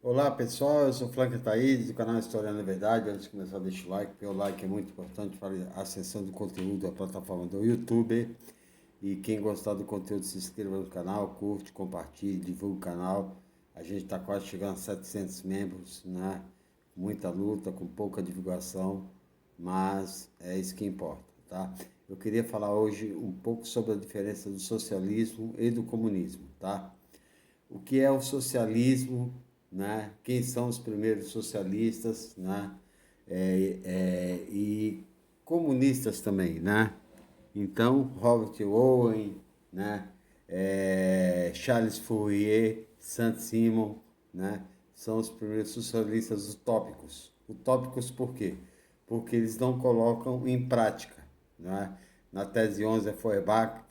Olá pessoal, eu sou Frank Thaís do canal História na Verdade. Antes de começar, deixa o like, porque o like é muito importante para a acessão do conteúdo da plataforma do YouTube. E quem gostar do conteúdo, se inscreva no canal, curte, compartilhe, divulgue o canal. A gente está quase chegando a 700 membros, né? Muita luta, com pouca divulgação, mas é isso que importa, tá? Eu queria falar hoje um pouco sobre a diferença do socialismo e do comunismo, tá? O que é o socialismo, né? Quem são os primeiros socialistas, né? E comunistas também, né? Então, Robert Owen, né? Charles Fourier, Saint-Simon, né? São os primeiros socialistas utópicos. Utópicos por quê? Porque eles não colocam em prática, né? Na tese 11 é Feuerbach,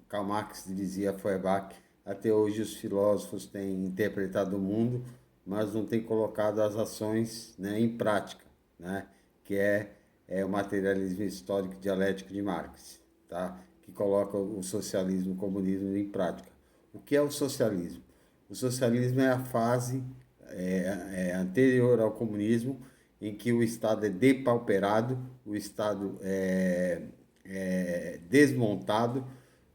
Karl Marx dizia a Feuerbach, até hoje os filósofos têm interpretado o mundo, mas não têm colocado as ações, né, em prática, né? Que é o materialismo histórico dialético de Marx, tá? Que coloca o socialismo e o comunismo em prática. O que é o socialismo? O socialismo é a fase anterior ao comunismo, em que o Estado é depauperado, o Estado é desmontado,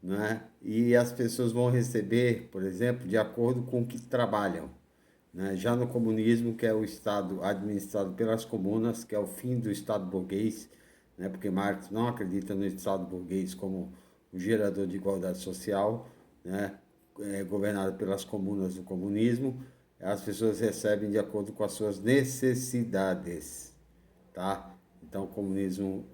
né? E as pessoas vão receber, por exemplo, de acordo com o que trabalham. Né? Já no comunismo, que é o Estado administrado pelas comunas, que é o fim do Estado burguês, né? Porque Marx não acredita no Estado burguês como o gerador de igualdade social, né? Governado pelas comunas do comunismo, as pessoas recebem de acordo com as suas necessidades, tá? Então, o comunismo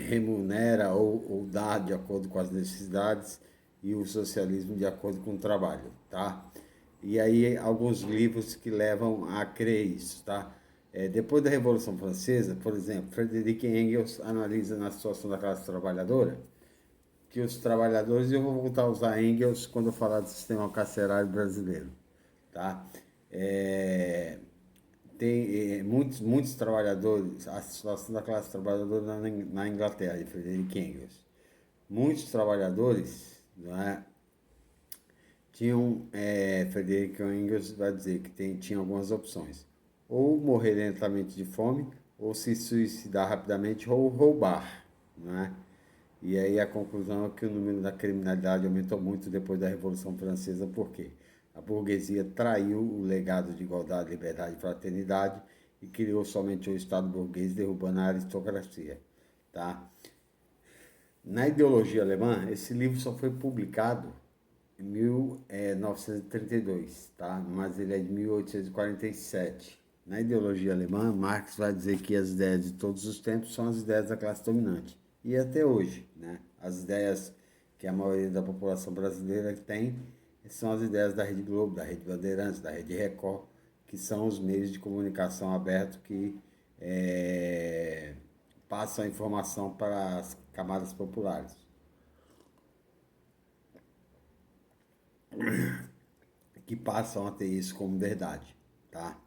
remunera ou dá de acordo com as necessidades e o socialismo de acordo com o trabalho, tá? E aí alguns livros que levam a crer isso, tá? Depois da Revolução Francesa, por exemplo, Frederic Engels analisa na situação da classe trabalhadora que os trabalhadores, e eu vou voltar a usar Engels quando eu falar do sistema carcerário brasileiro, tá? É, tem muitos trabalhadores, a situação da classe trabalhadora na Inglaterra, de Frederick Engels. Muitos trabalhadores, não é, tinham, Frederick Engels vai dizer que tinha algumas opções. Ou morrer lentamente de fome, ou se suicidar rapidamente, ou roubar, não é? E aí a conclusão é que o número da criminalidade aumentou muito depois da Revolução Francesa, porque a burguesia traiu o legado de igualdade, liberdade e fraternidade e criou somente o Estado burguês, derrubando a aristocracia. Tá? Na ideologia alemã, esse livro só foi publicado em 1932, tá? Mas ele é de 1847. Na ideologia alemã, Marx vai dizer que as ideias de todos os tempos são as ideias da classe dominante. E até hoje, né? As ideias que a maioria da população brasileira tem são as ideias da Rede Globo, da Rede Bandeirantes, da Rede Record, que são os meios de comunicação abertos que é, passam a informação para as camadas populares, que passam a ter isso como verdade, tá?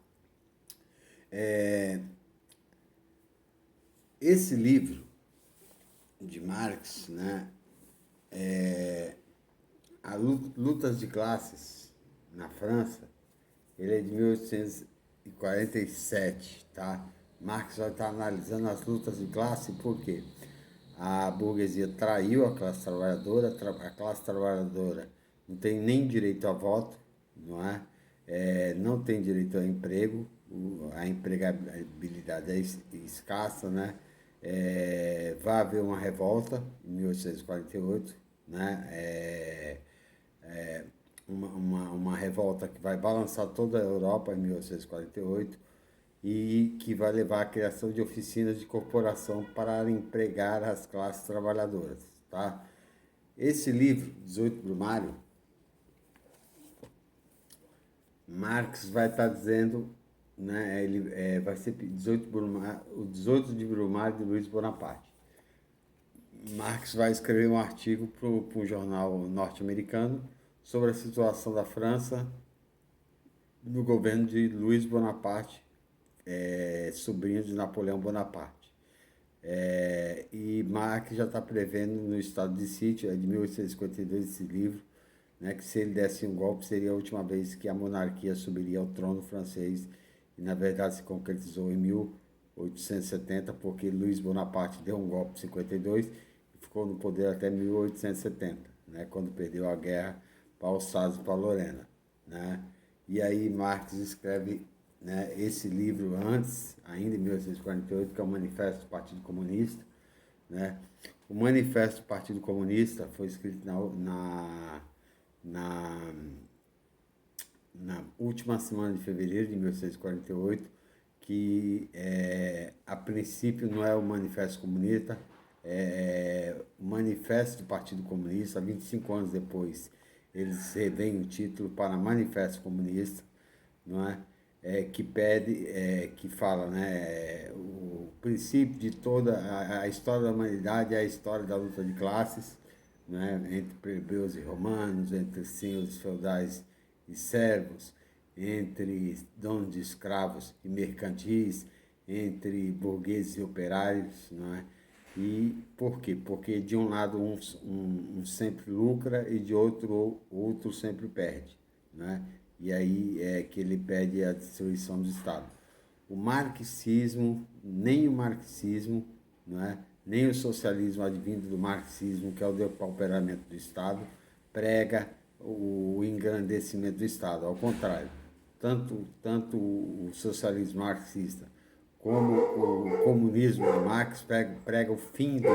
Esse livro de Marx, né, a Lutas de Classes na França, ele é de 1847, tá? Marx vai estar analisando as lutas de classe porque a burguesia traiu a classe trabalhadora, a classe trabalhadora não tem nem direito a voto, não é? Não tem direito a emprego, a empregabilidade é escassa, né? Vai haver uma revolta em 1848, né? Uma revolta que vai balançar toda a Europa em 1848 e que vai levar à criação de oficinas de corporação para empregar as classes trabalhadoras, tá? Esse livro, 18 Brumário, Marx vai estar dizendo, né, vai ser 18 Brumário, o 18 de Brumário de Luiz Bonaparte. Marx vai escrever um artigo para um jornal norte-americano sobre a situação da França no governo de Luiz Bonaparte, sobrinho de Napoleão Bonaparte. E Marx já está prevendo no estado de sítio, é de 1852 esse livro, né, que se ele desse um golpe seria a última vez que a monarquia subiria ao trono francês, e na verdade se concretizou em 1870, porque Luiz Bonaparte deu um golpe em 52 e ficou no poder até 1870, né, quando perdeu a guerra para Alsácia e para Lorena, né? E aí Marx escreve, né, esse livro antes, ainda em 1848, que é o Manifesto do Partido Comunista, né? O Manifesto do Partido Comunista foi escrito na, na última semana de fevereiro de 1848, que a princípio não é o Manifesto Comunista, é o Manifesto do Partido Comunista. 25 anos depois, eles revêem o título para Manifesto Comunista, não é? Que pede, que fala, né, o princípio de toda a história da humanidade é a história da luta de classes, né, entre plebeus e romanos, entre senhores feudais e servos, entre donos de escravos e mercantis, entre burgueses e operários, não é? E por quê? Porque de um lado um sempre lucra e de outro sempre perde, né? E aí é que ele pede a destruição do Estado. O marxismo, nem o marxismo, né, nem o socialismo advindo do marxismo, que é o depauperamento do Estado, prega o engrandecimento do Estado. Ao contrário, tanto o socialismo marxista como o comunismo de Marx prega o fim do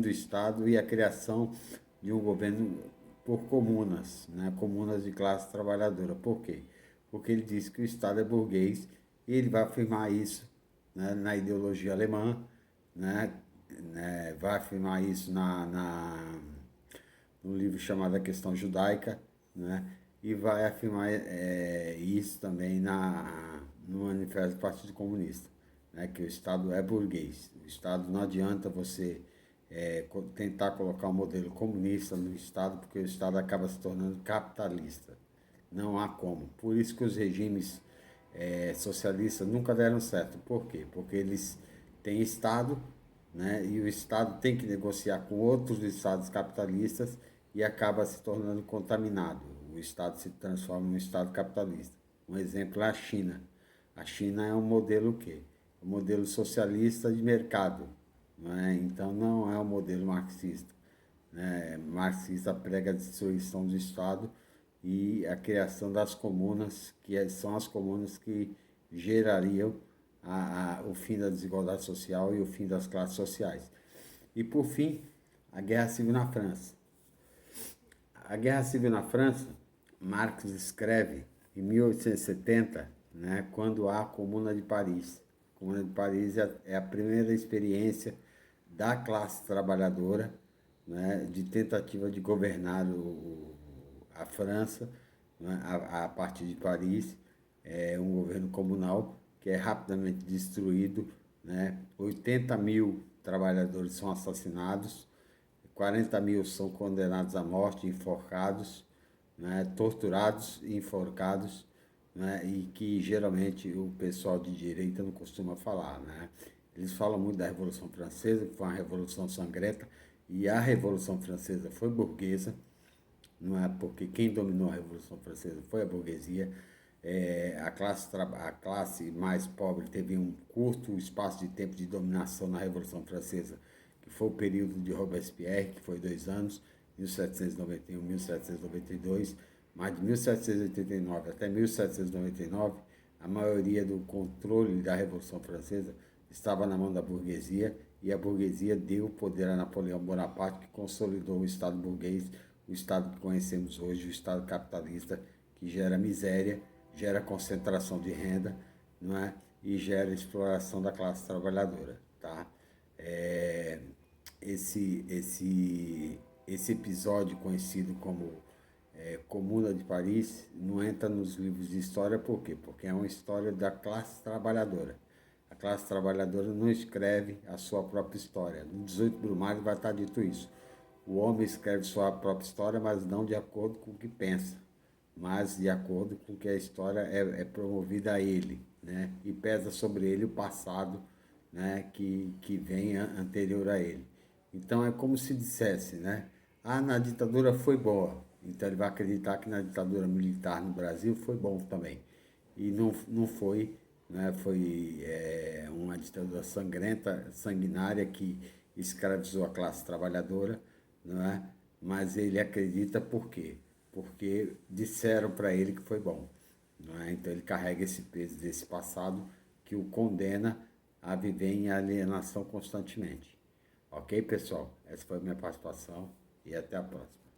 Estado e a criação de um governo por comunas, né? Comunas de classe trabalhadora. Por quê? Porque ele diz que o Estado é burguês e ele vai afirmar isso, né, na ideologia alemã, né? Vai afirmar isso no livro chamado A Questão Judaica, né? E vai afirmar isso também no Manifesto do Partido Comunista, né? Que o Estado é burguês. O Estado não adianta você tentar colocar um modelo comunista no Estado, porque o Estado acaba se tornando capitalista. Não há como. Por isso que os regimes socialistas nunca deram certo. Por quê? Porque eles têm Estado, né? E o Estado tem que negociar com outros Estados capitalistas e acaba se tornando contaminado. O Estado se transforma em um Estado capitalista. Um exemplo é a China. A China é um modelo o quê? Um modelo socialista de mercado, não é? Então não é um modelo marxista, né? Marxista prega a destruição do Estado e a criação das comunas, são as comunas que gerariam o fim da desigualdade social e o fim das classes sociais. E por fim, a Guerra Civil na França. A Guerra Civil na França, Marx escreve em 1870, né, quando há a Comuna de Paris. A Comuna de Paris é a primeira experiência da classe trabalhadora, né, de tentativa de governar a França, né, a partir de Paris. É um governo comunal que é rapidamente destruído, né? 80 mil trabalhadores são assassinados, 40 mil são condenados à morte, enforcados, né, torturados e enforcados, né, e que geralmente o pessoal de direita não costuma falar, né? Eles falam muito da Revolução Francesa, que foi uma revolução sangrenta, e a Revolução Francesa foi burguesa, não é? Porque quem dominou a Revolução Francesa foi a burguesia. A classe mais pobre teve um curto espaço de tempo de dominação na Revolução Francesa, que foi o período de Robespierre, que foi 2 anos, 1791, 1792, mas de 1789 até 1799, a maioria do controle da Revolução Francesa estava na mão da burguesia, e a burguesia deu o poder a Napoleão Bonaparte, que consolidou o Estado burguês, o Estado que conhecemos hoje, o Estado capitalista, que gera miséria, gera concentração de renda, não é? E gera exploração da classe trabalhadora, tá? Esse episódio conhecido como Comuna de Paris não entra nos livros de história, por quê? Porque é uma história da classe trabalhadora. A classe trabalhadora não escreve a sua própria história. No 18 Brumário vai estar dito isso. O homem escreve sua própria história, mas não de acordo com o que pensa, mas de acordo com que a história é promovida a ele, né? E pesa sobre ele o passado, né, que vem anterior a ele. Então é como se dissesse, né? Ah, na ditadura foi boa. Então ele vai acreditar que na ditadura militar no Brasil foi bom também. E não foi, né? Foi uma ditadura sangrenta, sanguinária, que escravizou a classe trabalhadora, não é? Mas ele acredita por quê? Porque disseram para ele que foi bom, não é? Então ele carrega esse peso desse passado que o condena a viver em alienação constantemente. Ok, pessoal? Essa foi a minha participação e até a próxima.